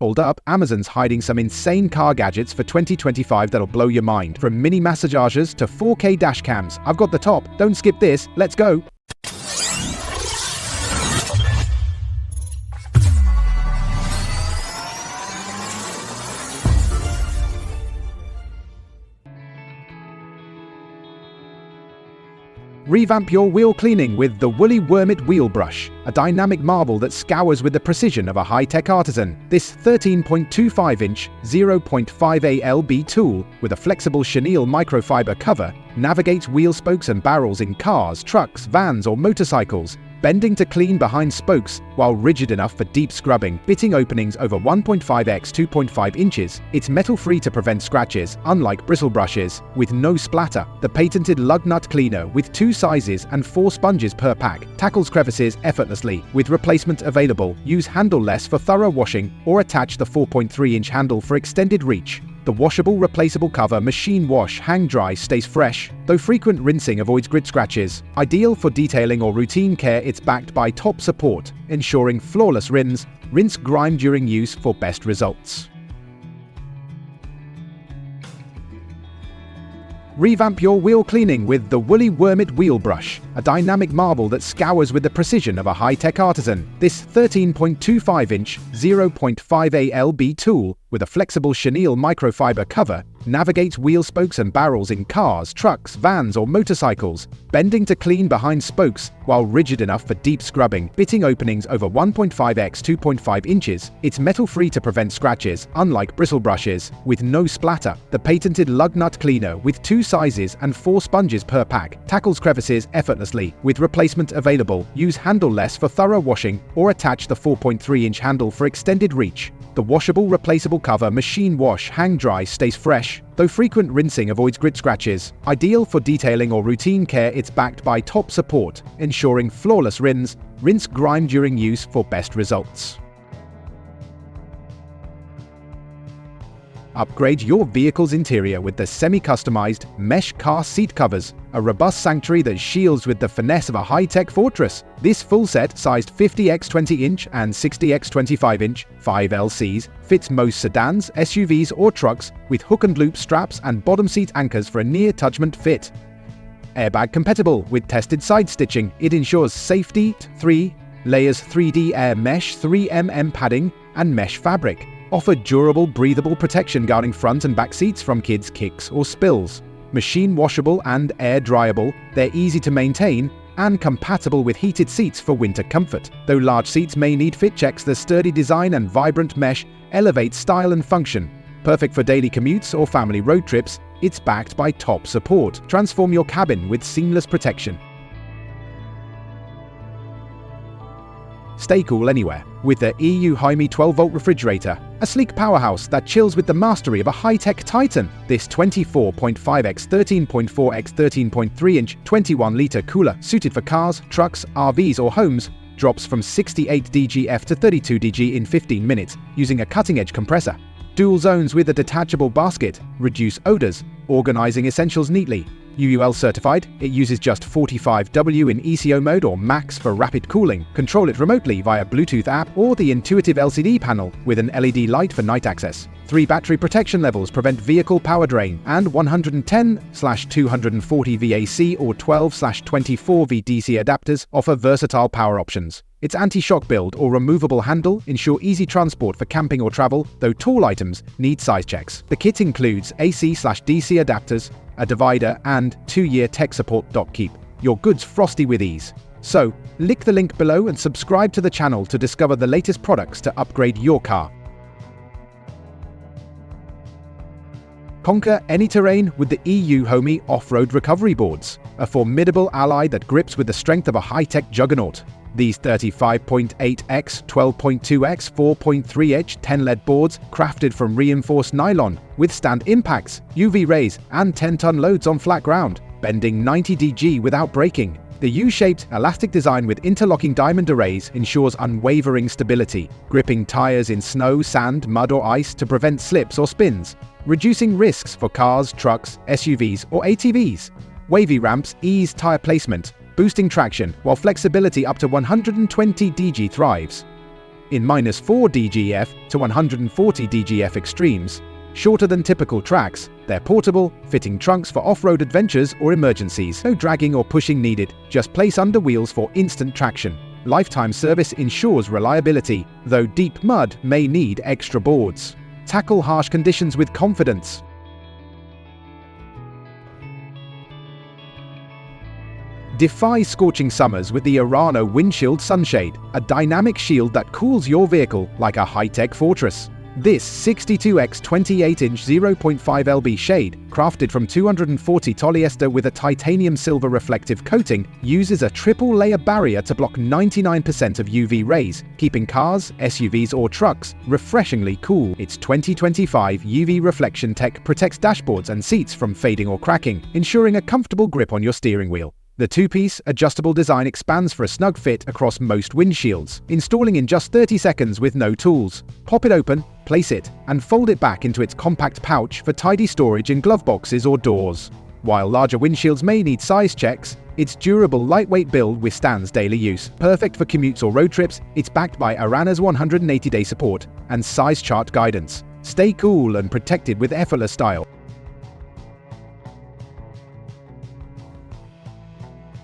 Hold up, Amazon's hiding some insane car gadgets for 2025 that'll blow your mind. From mini massagers to 4K dash cams. I've got the top. Don't skip this. Let's go. Revamp your wheel cleaning with the Woolly Wormit Wheel Brush, a dynamic marble that scours with the precision of a high-tech artisan. This 13.25-inch 0.5 ALB tool with a flexible chenille microfiber cover navigates wheel spokes and barrels in cars, trucks, vans or motorcycles, bending to clean behind spokes while rigid enough for deep scrubbing, pitting openings over 1.5 x 2.5 inches. It's metal-free to prevent scratches, unlike bristle brushes, with no splatter. The patented lug nut cleaner with 2 sizes and 4 sponges per pack tackles crevices effortlessly, with replacement available. Use handle-less for thorough washing or attach the 4.3-inch handle for extended reach. The washable, replaceable cover machine wash, hang dry, stays fresh, though frequent rinsing avoids grit scratches. Ideal for detailing or routine care, it's backed by top support, ensuring flawless rinse grime during use for best results. Revamp your wheel cleaning with the Woolly Wormit Wheel Brush, a dynamic marble that scours with the precision of a high-tech artisan. This 13.25-inch 0.5 ALB tool with a flexible chenille microfiber cover navigates wheel spokes and barrels in cars, trucks, vans or motorcycles, bending to clean behind spokes while rigid enough for deep scrubbing, pitting openings over 1.5 x 2.5 inches. It's metal-free to prevent scratches, unlike bristle brushes, with no splatter. The patented lug nut cleaner with 2 sizes and 4 sponges per pack tackles crevices effortlessly, with replacement available. Use handle-less for thorough washing or attach the 4.3-inch handle for extended reach. The washable, replaceable cover machine wash, hang dry, stays fresh, though frequent rinsing avoids grit scratches. Ideal for detailing or routine care, it's backed by top support, ensuring flawless rinse grime during use for best results. Upgrade your vehicle's interior with the semi-customized mesh car seat covers, a robust sanctuary that shields with the finesse of a high-tech fortress. This full set, sized 50x20-inch and 60x25-inch 5LCs, fits most sedans, SUVs or trucks with hook and loop straps and bottom seat anchors for a near-touchment fit. Airbag compatible with tested side stitching, it ensures safety. 3 layers 3D air mesh, 3mm padding and mesh fabric. Offer durable, breathable protection guarding front and back seats from kids' kicks or spills. Machine washable and air dryable, they're easy to maintain and compatible with heated seats for winter comfort. Though large seats may need fit checks, the sturdy design and vibrant mesh elevate style and function. Perfect for daily commutes or family road trips, it's backed by top support. Transform your cabin with seamless protection. Stay cool anywhere with the EU Jaime 12-volt refrigerator, a sleek powerhouse that chills with the mastery of a high-tech titan. This 24.5x 13.4x 13.3-inch 21-litre cooler, suited for cars, trucks, RVs or homes, drops from 68 dgF to 32 dg in 15 minutes using a cutting-edge compressor. Dual zones with a detachable basket reduce odors, organizing essentials neatly. UUL certified, it uses just 45W in ECO mode or max for rapid cooling. Control it remotely via Bluetooth app or the intuitive LCD panel with an LED light for night access. 3 battery protection levels prevent vehicle power drain, and 110/240 VAC or 12/24 VDC adapters offer versatile power options. Its anti-shock build or removable handle ensure easy transport for camping or travel, though tall items need size checks. The kit includes AC/DC adapters, a divider, and 2-year tech support. Keep your goods frosty with ease. So, click the link below and subscribe to the channel to discover the latest products to upgrade your car. Conquer any terrain with the EU Jaime off-road recovery boards, a formidable ally that grips with the strength of a high-tech juggernaut. These 35.8x, 12.2x, 4.3H 10-lead boards, crafted from reinforced nylon, withstand impacts, UV rays, and 10-ton loads on flat ground, bending 90 dg without breaking. The U-shaped, elastic design with interlocking diamond arrays ensures unwavering stability, gripping tires in snow, sand, mud or ice to prevent slips or spins, reducing risks for cars, trucks, SUVs or ATVs. Wavy ramps ease tire placement, boosting traction, while flexibility up to 120 dg thrives. in -4 DGF to 140 DGF extremes. Shorter than typical tracks, they're portable, fitting trunks for off-road adventures or emergencies. No dragging or pushing needed, just place under wheels for instant traction. Lifetime service ensures reliability, though deep mud may need extra boards. Tackle harsh conditions with confidence. Defy scorching summers with the Urano Windshield Sun Shade, a dynamic shield that cools your vehicle like a high-tech fortress. This 62x 28-inch 0.5 lb shade, crafted from 240 polyester with a titanium silver reflective coating, uses a triple-layer barrier to block 99% of UV rays, keeping cars, SUVs or trucks refreshingly cool. Its 2025 UV reflection tech protects dashboards and seats from fading or cracking, ensuring a comfortable grip on your steering wheel. The two-piece, adjustable design expands for a snug fit across most windshields, installing in just 30 seconds with no tools. Pop it open, place it, and fold it back into its compact pouch for tidy storage in glove boxes or doors. While larger windshields may need size checks, its durable, lightweight build withstands daily use. Perfect for commutes or road trips, it's backed by Urano's 180-day support and size chart guidance. Stay cool and protected with effortless style.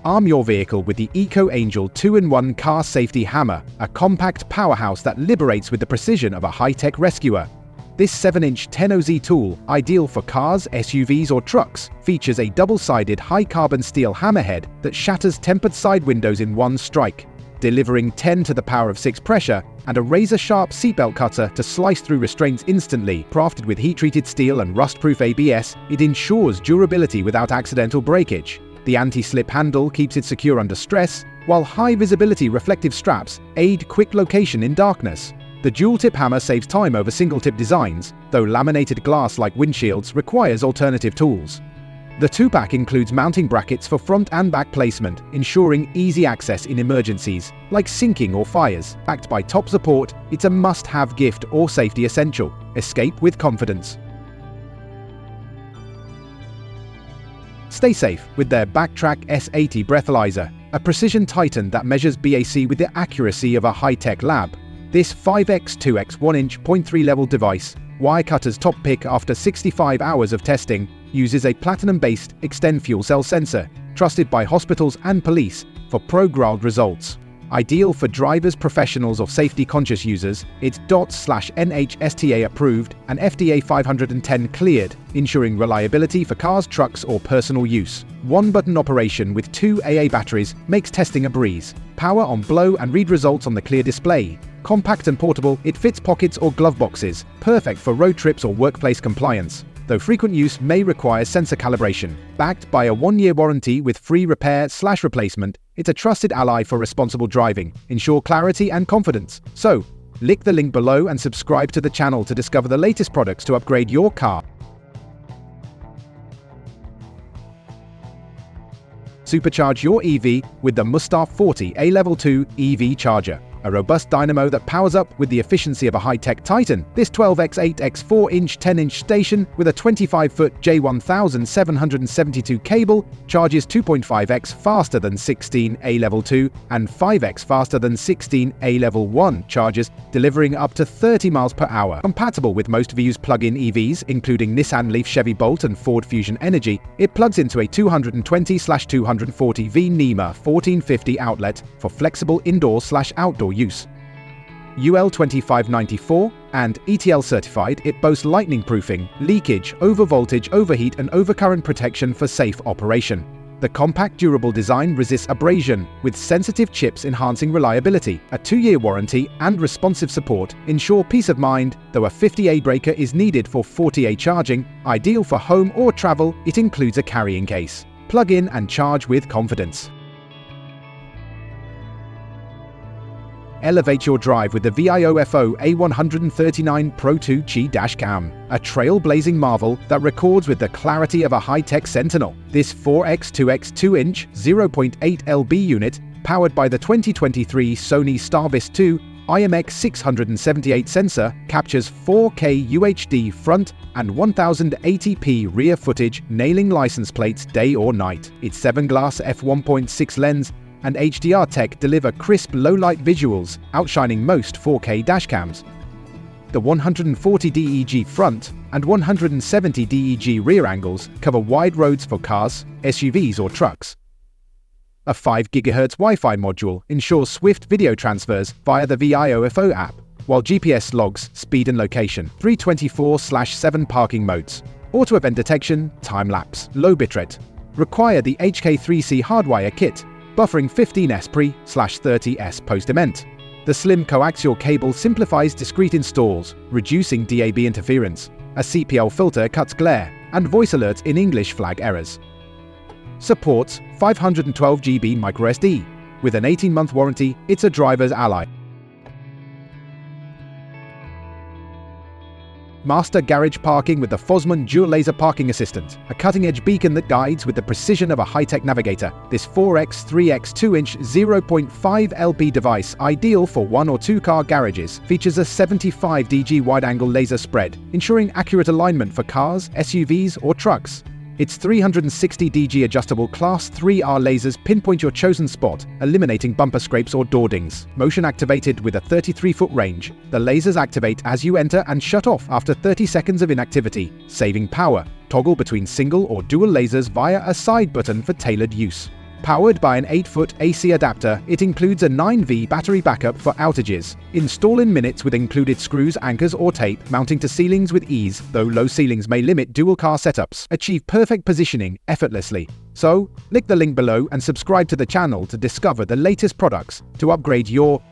Arm your vehicle with the Eco Angel 2-in-1 car safety hammer, a compact powerhouse that liberates with the precision of a high-tech rescuer. This 7-inch 10OZ tool, ideal for cars, SUVs or trucks, features a double-sided high-carbon steel hammerhead that shatters tempered side windows in one strike, delivering 10 to the power of 6 pressure, and a razor-sharp seatbelt cutter to slice through restraints instantly. Crafted with heat-treated steel and rust-proof ABS, it ensures durability without accidental breakage. The anti-slip handle keeps it secure under stress, while high-visibility reflective straps aid quick location in darkness. The dual-tip hammer saves time over single-tip designs, though laminated glass like windshields requires alternative tools. The two-pack includes mounting brackets for front and back placement, ensuring easy access in emergencies, like sinking or fires. Backed by top support, it's a must-have gift or safety essential. Escape with confidence. Stay safe with their Backtrack S80 breathalyzer, a precision titan that measures BAC with the accuracy of a high-tech lab. This 5x2x 1-inch 0.3 level device, Wirecutter's top pick after 65 hours of testing, uses a platinum-based extend fuel cell sensor, trusted by hospitals and police for pro-grade results. Ideal for drivers, professionals or safety-conscious users, it's DOTS/NHTSA approved and FDA 510 cleared, ensuring reliability for cars, trucks or personal use. One-button operation with 2 AA batteries makes testing a breeze. Power on blow and read results on the clear display. Compact and portable, it fits pockets or glove boxes, perfect for road trips or workplace compliance, though frequent use may require sensor calibration. Backed by a 1-year warranty with free repair/replacement, it's a trusted ally for responsible driving. Ensure clarity and confidence. So, click the link below and subscribe to the channel to discover the latest products to upgrade your car. Supercharge your EV with the Mustaf 40 A Level 2 EV Charger, a robust dynamo that powers up with the efficiency of a high-tech Titan. This 12x8x 4-inch 10-inch station with a 25-foot J1772 cable charges 2.5x faster than 16 A Level 2 and 5x faster than 16 A Level 1 chargers, delivering up to 30 miles per hour. Compatible with most View's plug-in EVs, including Nissan Leaf, Chevy Bolt and Ford Fusion Energy, it plugs into a 220/240V NEMA 1450 outlet for flexible indoor/outdoor use. UL 2594 and ETL certified, it boasts lightning proofing, leakage, overvoltage, overheat and overcurrent protection for safe operation. The compact, durable design resists abrasion, with sensitive chips enhancing reliability. A 2-year warranty and responsive support ensure peace of mind, though a 50A breaker is needed for 40A charging. Ideal for home or travel, it includes a carrying case. Plug in and charge with confidence. Elevate your drive with the VIOFO A139 Pro 2 Qi dash cam, a trailblazing marvel that records with the clarity of a high-tech Sentinel. This 4x2x 2-inch 0.8 lb unit, powered by the 2023 Sony Starvis 2 IMX678 sensor, captures 4K UHD front and 1080p rear footage, nailing license plates day or night. Its 7-glass f1.6 lens and HDR tech deliver crisp low-light visuals, outshining most 4K dashcams. The 140 DEG front and 170 DEG rear angles cover wide roads for cars, SUVs or trucks. A 5 GHz Wi-Fi module ensures swift video transfers via the VIOFO app, while GPS logs speed and location. 324/7 parking modes. Auto event detection, time-lapse, low bitrate. Require the HK3C hardwire kit, buffering 15s pre/30s post-event. The slim coaxial cable simplifies discrete installs, reducing DAB interference. A CPL filter cuts glare, and voice alerts in English flag errors. Supports 512 GB microSD. With an 18-month warranty, it's a driver's ally. Master garage parking with the Fosman Dual Laser Parking Assistant, a cutting-edge beacon that guides with the precision of a high-tech navigator. This 4x 3x 2-inch 0.5 LB device, ideal for 1 or 2 car garages, features a 75 DG wide-angle laser spread, ensuring accurate alignment for cars, SUVs or trucks. Its 360 DG adjustable Class 3R lasers pinpoint your chosen spot, eliminating bumper scrapes or door dings. Motion activated with a 33-foot range, the lasers activate as you enter and shut off after 30 seconds of inactivity, saving power. Toggle between single or dual lasers via a side button for tailored use. Powered by an 8-foot AC adapter, it includes a 9V battery backup for outages. Install in minutes with included screws, anchors or tape, mounting to ceilings with ease, though low ceilings may limit dual car setups. Achieve perfect positioning effortlessly. So, click the link below and subscribe to the channel to discover the latest products to upgrade your